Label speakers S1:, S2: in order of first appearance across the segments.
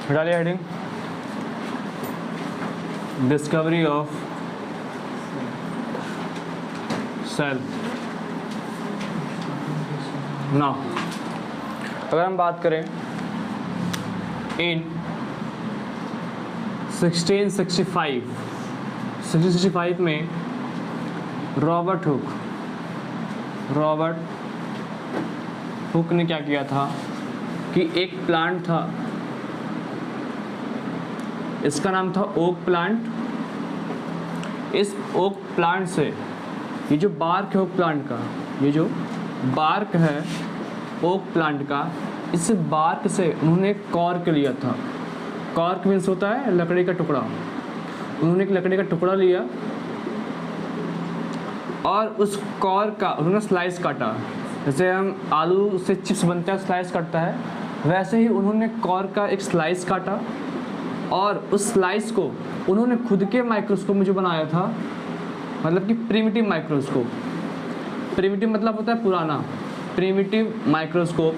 S1: डालिए heading, discovery of cell. Now अगर हम बात करें इन 1665 में रॉबर्ट हुक ने क्या किया था कि एक प्लांट था, इसका नाम था ओक प्लांट। इस ओक प्लांट से ये जो बार्क है ओक प्लांट का, ये जो बार्क है ओक प्लांट का, इस बार्क से उन्होंने कॉर्क लिया था। कॉर्क मीन्स होता है लकड़ी का टुकड़ा। उन्होंने एक लकड़ी का टुकड़ा लिया और उस कॉर्क का उन्होंने स्लाइस काटा। जैसे हम आलू से चिप्स बनते हैं स्लाइस काटता है, वैसे ही उन्होंने कॉर्क का एक स्लाइस काटा और उस स्लाइस को उन्होंने खुद के माइक्रोस्कोप में जो बनाया था, मतलब कि प्रिमिटिव माइक्रोस्कोप। प्रिमिटिव मतलब होता है पुराना, प्रिमिटिव माइक्रोस्कोप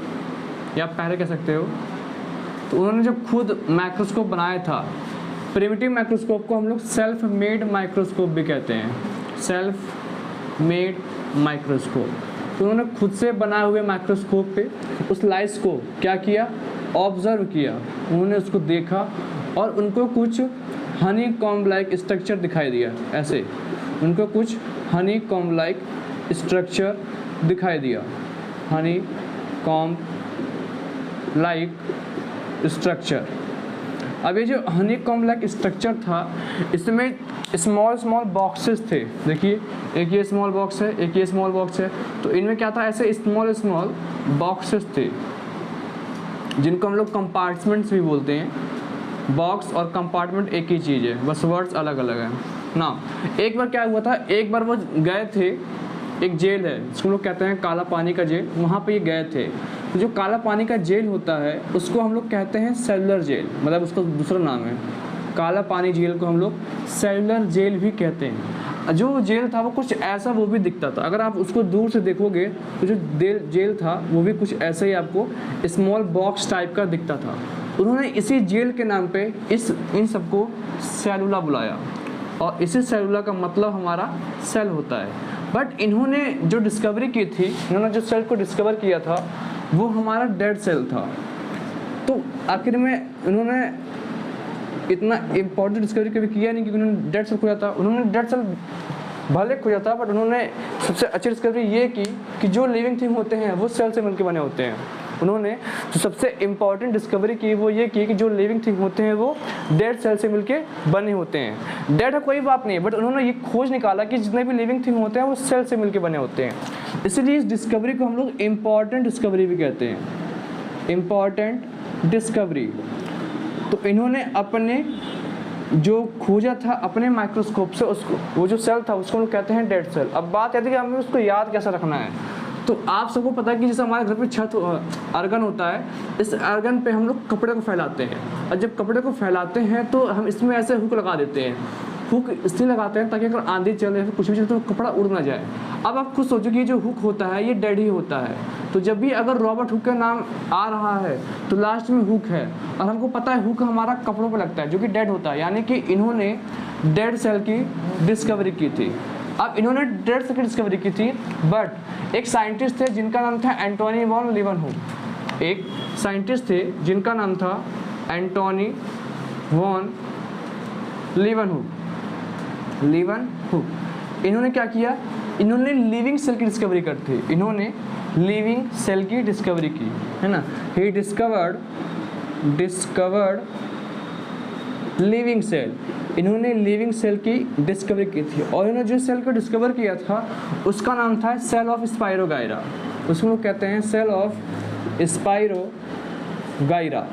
S1: या पहले कह सकते हो। तो उन्होंने जब खुद माइक्रोस्कोप बनाया था, प्रिमिटिव माइक्रोस्कोप को हम लोग सेल्फ मेड माइक्रोस्कोप भी कहते हैं, सेल्फ मेड माइक्रोस्कोप। तो उन्होंने खुद से बनाए हुए माइक्रोस्कोप पे उस लाइस को क्या किया, ऑब्जर्व किया। उन्होंने उसको देखा और उनको कुछ हनी कॉम्ब लाइक स्ट्रक्चर दिखाई दिया। ऐसे उनको कुछ हनी कॉम्ब लाइक स्ट्रक्चर दिखाई दिया, हनी कॉम्ब लाइक स्ट्रक्चर। अब ये जो हनी कॉम्ब लाइक स्ट्रक्चर था, इसमें स्मॉल बॉक्सेस थे। देखिए एक ये स्मॉल बॉक्स है, एक ये स्मॉल बॉक्स है। तो इनमें क्या था, ऐसे स्मॉल बॉक्सेस थे जिनको हम लोग कंपार्टमेंट्स भी बोलते हैं। बॉक्स और कंपार्टमेंट एक ही चीज़ है, बस वर्ड्स अलग अलग हैं ना। एक बार क्या हुआ था, एक बार वो गए थे, एक जेल है जिसको लोग कहते हैं काला पानी का जेल, वहाँ पे ये गए थे। तो जो काला पानी का जेल होता है उसको हम लोग कहते हैं सेलुलर जेल, मतलब उसका दूसरा नाम है। काला पानी जेल को हम लोग सेलुलर जेल भी कहते हैं। जो जेल था वो कुछ ऐसा वो भी दिखता था, अगर आप उसको दूर से देखोगे तो जो जेल था वो भी कुछ ऐसे ही आपको स्मॉल बॉक्स टाइप का दिखता था। उन्होंने इसी जेल के नाम पे इन सबको सेलुला बुलाया और इसी सेलुला का मतलब हमारा सेल होता है। बट इन्होंने जो डिस्कवरी की थी, इन्होंने जो सेल को डिस्कवर किया था वो हमारा डेड सेल था। तो आखिर में इन्होंने इतना इम्पोर्टेंट डिस्कवरी कभी किया नहीं क्योंकि उन्होंने डेड सेल खोजा था। उन्होंने डेड सेल भले खोजा था, बट उन्होंने सबसे अच्छी डिस्कवरी ये की कि जो लिविंग थिंग होते हैं वो सेल से मिलकर बने होते हैं। उन्होंने जो सबसे इम्पॉर्टेंट डिस्कवरी की वो ये की कि जो लिविंग थिंग होते हैं वो डेड सेल से मिलके बने होते हैं। डेड है कोई बात नहीं, बट उन्होंने ये खोज निकाला कि जितने भी लिविंग थिंग होते हैं वो सेल से मिलके बने होते हैं। इसलिए इस डिस्कवरी को हम लोग इम्पॉर्टेंट डिस्कवरी भी कहते हैं, इम्पॉर्टेंट डिस्कवरी। तो इन्होंने अपने जो खोजा था अपने माइक्रोस्कोप से, उसको वो जो सेल था उसको हम लोग कहते हैं डेड सेल। अब बात आती है कि हमें उसको याद कैसे रखना है। तो आप सबको पता है कि जैसे हमारे घर पे छत अर्गन होता है, इस अर्गन पे हम लोग कपड़े को फैलाते हैं और जब कपड़े को फैलाते हैं तो हम इसमें ऐसे हुक लगा देते हैं। हुक इसलिए लगाते हैं ताकि अगर आंधी चले फिर कुछ भी चले तो कपड़ा उड़ ना जाए। अब आप खुद सोचो कि ये जो हुक होता है ये डेड ही होता है। तो जब भी अगर रॉबर्ट हुक का नाम आ रहा है तो लास्ट में हुक है और हमको पता है हुक हमारा कपड़ों पर लगता है जो कि डेड होता है, यानी कि इन्होंने डेड सेल की डिस्कवरी की थी। अब इन्होंने डेड सेल की डिस्कवरी की थी, बट एक साइंटिस्ट थे जिनका नाम था एंटोनी वॉन लीवनहुक। एक साइंटिस्ट थे जिनका नाम था एंटोनी वॉन लीवनहुक। इन्होंने क्या किया, इन्होंने लिविंग सेल की डिस्कवरी कर थी। इन्होंने लिविंग सेल की डिस्कवरी की, है ना। He discovered living cell. इन्होंने लिविंग सेल की डिस्कवरी की थी और इन्होंने जो सेल को डिस्कवर किया था उसका नाम था सेल ऑफ स्पाइरोगाइरा। उसको लोग कहते हैं सेल ऑफ स्पाइरोगाइरा।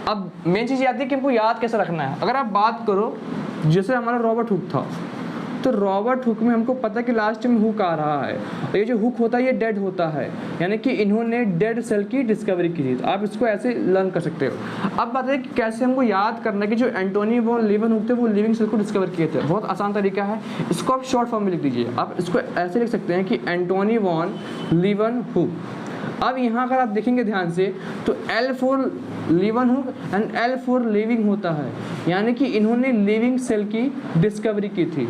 S1: अब मेन चीज़ आती है कि हमको याद कैसे रखना है। अगर आप बात करो जैसे हमारा रॉबर्ट हुक था, तो रॉबर्ट हुक में हमको पता है कि लास्ट में हुक आ रहा है और ये जो हुक होता है ये डेड होता है, यानी कि इन्होंने डेड सेल की डिस्कवरी की थी। तो आप इसको ऐसे लर्न कर सकते हो। अब बात है कि कैसे हमको याद करना है कि जो एंटोनी वॉन लीवनहुक थे वो लिविंग सेल को डिस्कवर किए थे। बहुत आसान तरीका है, इसको आप शॉर्ट फॉर्म में लिख दीजिए। आप इसको ऐसे लिख सकते हैं कि एंटोनी वॉन लीवनहुक अब यहाँ अगर आप देखेंगे ध्यान से तो L for Leeuwenhoek and L for living होता है, यानी कि इन्होंने लिविंग सेल की डिस्कवरी की थी।